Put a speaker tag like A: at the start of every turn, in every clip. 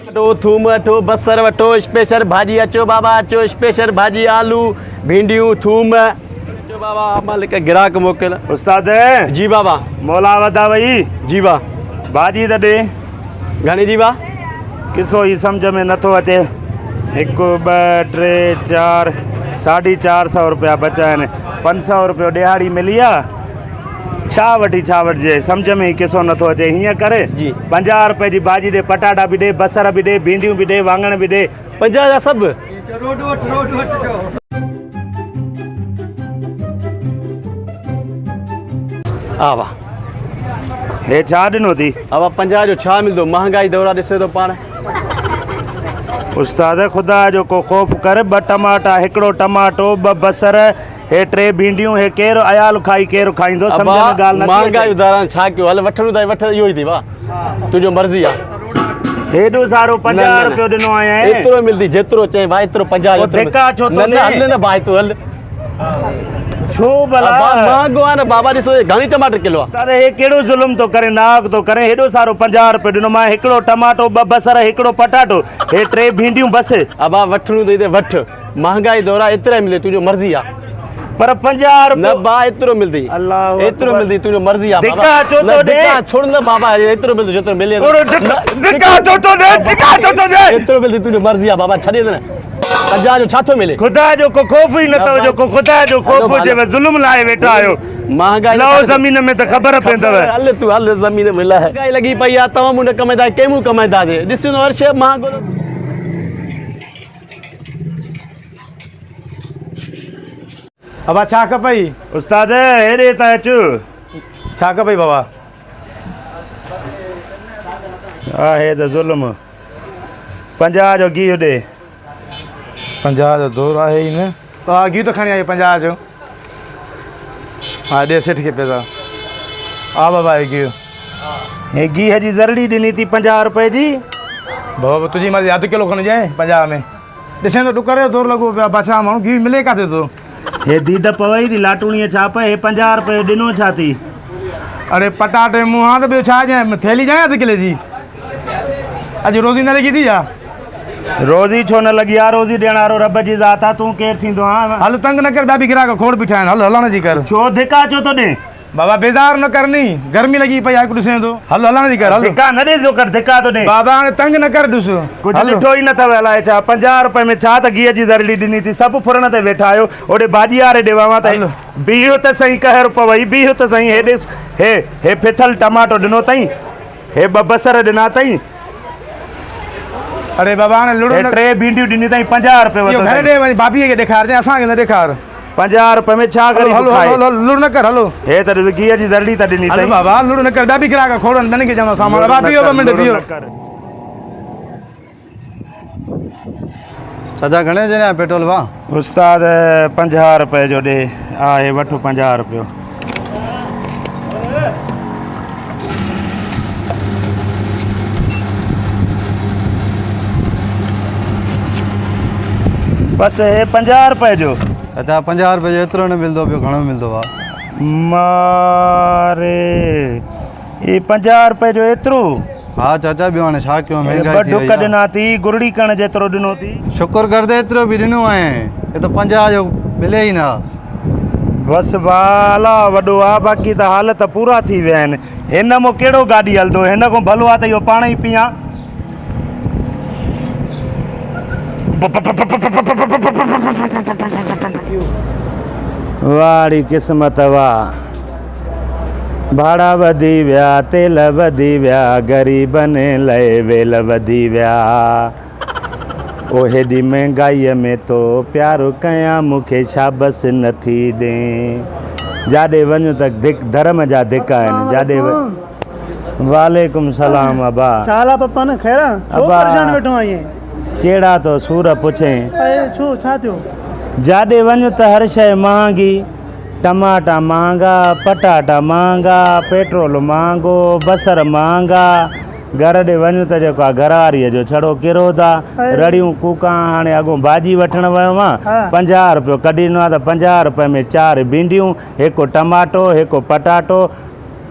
A: वठो थूम वठो बसर वठो स्पेशल भाजी अचो बाबा अचो स्पेशल भाजी आलू भिंडियूं थूम अचो बाबा मालिक ग्राहक मोकिल
B: उस्ताद
A: जी बाबा
B: मौला वधा वई
A: जी बा
B: भाजी त ॾे
A: घणी जी बा
B: किसो ही सम्झ में नथो अचे 1 2 3 4 450 रुपया बचा आहिनि 500 रुपयो ॾिहाड़ी मिली आहे छा वठिजे सम्झ में ही किसो नथो अचे हीअं करे
A: जी
B: 50 रुपए जी भाजी ॾे पटाटा बि ॾे बसर बि ॾे भिंडियूं बि ॾे वाङण बि ॾे
A: 50 जा सभु हा वाह
B: हे छा ॾिनो थी
A: अब 50 जो छा मिलंदो महांगाई दौरा ॾिसे थो पाण
B: उस्ताद ख़ुदा जो को ख़ौफ़ कर 2 टमाटा 1 टमाटो 2 बसर हे 3 भिंडियूं हे केरु अयाल खाई केरु खाईंदो सम्झ में ॻाल्हि न
A: महांगाई दौरान छा कयो हल वठणो त वठ इहो ई थी वाह तुंहिंजो मर्ज़ी आहे
B: हेॾो सारो 50 रुपयो ॾिनो आहियां
A: एतिरो मिलंदी जेतिरो चए भाई एतिरो 50
B: धिका छो थो
A: न हल न भाई तूं हल
B: छो भला
A: महांगो आहे न बाबा ॾिसो घणी टमाटर किलो आहे
B: उस्ताद हे कहिड़ो ज़ुल्म थो करे नाग थो करे हेॾो सारो 50 रुपयो ॾिनो मां 1 टमाटो 2 बसर 1 पटाटो हे 3 भिंडियूं बसि
A: अबा वठणो अथई त वठ महांगाई दौरा एतिरा मिले तुंहिंजो मर्ज़ी आहे
B: पर 50 रुपयो
A: न बा एतिरो मिलंदी
B: अल्लाह
A: एतिरो मिलंदी तुंहिंजो मर्ज़ी आहे
B: धिका छो थो ॾे
A: छोड़ न बाबा एतिरो मिलंदो जेतिरो मिले
B: धिका छो थो ॾे धिका छो थो ॾे
A: एतिरो मिलंदी तुंहिंजो मर्ज़ी आहे बाबा छॾे न 50 जो छा थो मिले
B: ख़ुदा जो को ख़ौफ़ ई नथो जो को ख़ुदा जो ख़ौफ़ हुजे ज़ुल्म लाइ वेठा आहियो
A: महांगाई
B: लहो ज़मीन में त ख़बर पवंदव
A: हल तूं हल ज़मीन में लह महांगाई लॻी पई आहे तव्हां मूं न कमाईंदा कंहिं मूं कमाईंदासीं ॾिसूं हर शइ महांगो
C: बाबा छा खपई
B: उस्ताद हेॾे त अचु
C: छा खपई बाबा
B: हा हे त ज़ुल्म 50 जो गिहु ॾे
C: 50 जो दौर आहे ई न तव्हां गिहु त खणी आई 50 जो हा ॾे सेठ खे पैसा हा बाबा हे गिहु
B: हे गिह जी ज़रड़ी ॾिनी थी 50 रुपए जी
C: बाबा तुंहिंजी मर्ज़ी अधु किलो खणी जाए 50 में ॾिसे त डुकर जो दौर लॻो पियो बचा माण्हू गिहु मिले किथे थो
B: हे दीद पवई थी लाटूणीअ छा पए हे 50 रुपए ॾिनो छा थी
C: अरे पटाटे मूं हा त ॿियो छा ॾियां थैली ॾियां अधु किले जी अॼु रोज़ी न लॻी थी छा
B: रोज़ी छो न लॻी आहे रोज़ी ॾियण वारो रब जी ज़ात आहे तूं केरु थींदो आहे
C: हल तंग न कर ॿिया बि ग्राहक खोड़ बीठा आहिनि हल हलण जी कर
B: छो धिका छो थो ॾे
C: बाबा बेज़ार न करनी गर्मी लगी पई आहे ॾिसे थो हल हलण जी कर हल
B: धिका न ॾे थो कर धिका थो ॾे
C: बाबा हाणे तंग न कर ॾिस
B: कुझु ॾिठो ई नथव अलाए छा 50 रुपए में छा त गिह जी ज़रड़ी ॾिनी थी सभु फुरण ते वेठा आहियो ओॾे भाॼी वारे ॾे वञा त बीहो त सही कहर पवई बीहो त सही हेॾे हे फिथल टमाटो ॾिनो अथई हे 2 बसर ॾिना अथई
C: अरे बाबा हाणे लुड़
B: 3 भिंडियूं ॾिनी अथई 50 रुपए
C: घणे ॾे वञी भाभीअ खे ॾेखारजांइ असांखे न ॾेखार
B: 50 रुपए में छा करे
C: हलो हलो लुड़ न कर हलो
B: हे त गिह जी ज़रड़ी त ॾिनी
C: अथई बाबा लुड़ न कर ॿिया बि ग्राहक खोड़नि ॿियनि खे चवंदो सामान बाबा बीहो 2 मिंट बीहो
D: चाचा घणे ॾिना पेट्रोल भाउ
B: उस्ताद 50 रुपए जो ॾे हा हे वठो 50 रुपयो बसि हे 50 रुपए जो
D: चाचा 50 रुपए जो एतिरो न मिलंदो ॿियो घणो मिलंदो आहे
B: मारे ये 50 रुपए जो एतिरो
D: हा चाचा ॿियो हाणे छा कयूं महांगाई थी
B: ढुक ॾिना थी गुरड़ी कण जेतिरो ॾिनो थी
D: शुक्र करदे एतिरो बि ॾिनो आहे हे त 50 जो मिले ई न
B: बसि भाला वॾो आहे बाक़ी त हालत पूरा थी विया आहिनि हिन मां कहिड़ो गाॾी हलंदो हिन खां भलो आहे त इहो पाण ई पीआं वाड़ी क़िस्मत वाह भाड़ा वधी विया तेल वधी विया ग़रीबनि लाइ वेल वधी विया ओ हेॾी महांगाईअ में तो प्यारो कयां मूंखे शाबस नथी ॾे जाॾे वञो त धर्म जा धिका आहिनि जाॾे वालेकुम सलाम अबा
E: छाला पप्पा न खैर छो परेशान वेठो आहीं
B: कहिड़ा तो सूर पुछें
E: छो छा थियो
B: जाॾे वञो त हर शइ महांगी टमाटा महंगा पटाटा महंगा पेट्रोल महंगो बसर महंगा घर ॾे वञूं त जेको आहे घरवारीअ जो छड़ो किरो था
E: अरे।
B: रड़ियूं कूका। हाणे अॻो भाॼी वठणु वियो
E: हा।
B: मां 50 रुपयो कढी ॾिनो आहे त 50 रुपए में 4 भिंडियूं, हिकु टमाटो, हिकु पटाटो,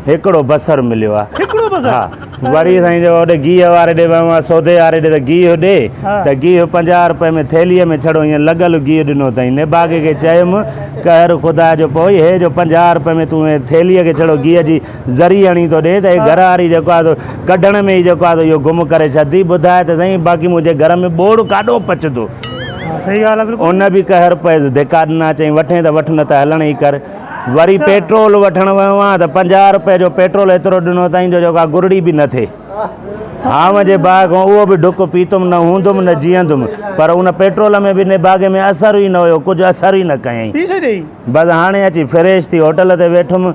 B: हिकिड़ो बसरु मिलियो आहे।
E: हिकिड़ो बसर
B: हा वरी साईं जो होॾे गिह वारे ॾे वियो आहे, सौदे वारे ॾे त गिह ॾे
E: हा।
B: त गिह 50 रुपए में थैलीअ में छड़ो ईअं लॻल गिह ॾिनो अथई। निबागे खे चयुमि कहर ख़ुदा जो पोइ हे जो 50 रुपए में तूं थैलीअ खे छड़ो गिह जी ज़री हणी थो ॾे त हे घर वारी जेको आहे कढण में ई जेको आहे इहो गुम करे छॾी। ॿुधाए त साईं बाक़ी मुंहिंजे घर में ॿोड़ काॾो पचंदो।
E: हाँ, सही ॻाल्हि आहे बिल्कुलु।
B: उन बि कहर पए धिका ॾिना चई वठे त वठ न त हलण ई कर। वरी
E: अच्छा।
B: पेट्रोल वठणु वियो आहे त 50 रुपए जो पेट्रोल एतिरो ॾिनो अथई जो जेको आहे गुरड़ी बि न थिए। हाम जे बाग उहो बि डुक पीतुमि न हूंदुमि न जीअंदुमि, पर उन पेट्रोल में बि निबागे में असरु ई न हुयो, कुझु असरु ई न कयईं।
E: पी छॾियई।
B: बसि हाणे अची फ्रेश थी होटल ते वेठुमि।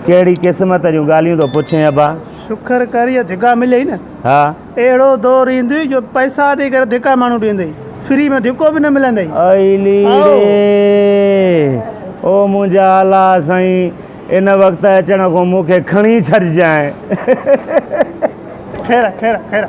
B: कहिड़ी क़िस्मत जूं ॻाल्हियूं थो पुछे अबा।
E: शुक्र करिए धिका मिले न।
B: हा
E: अहिड़ो दौर ईंदुई जो पैसा ॾेई करे धिका माण्हू ॾींदई, फ्री में धिको बि न मिलंदई।
B: अइली रे ओ मुंहिंजा आला साईं, इन वक़्तु अचण खां मूंखे खणी छॾिजांइ।
E: खैर खैर खैर।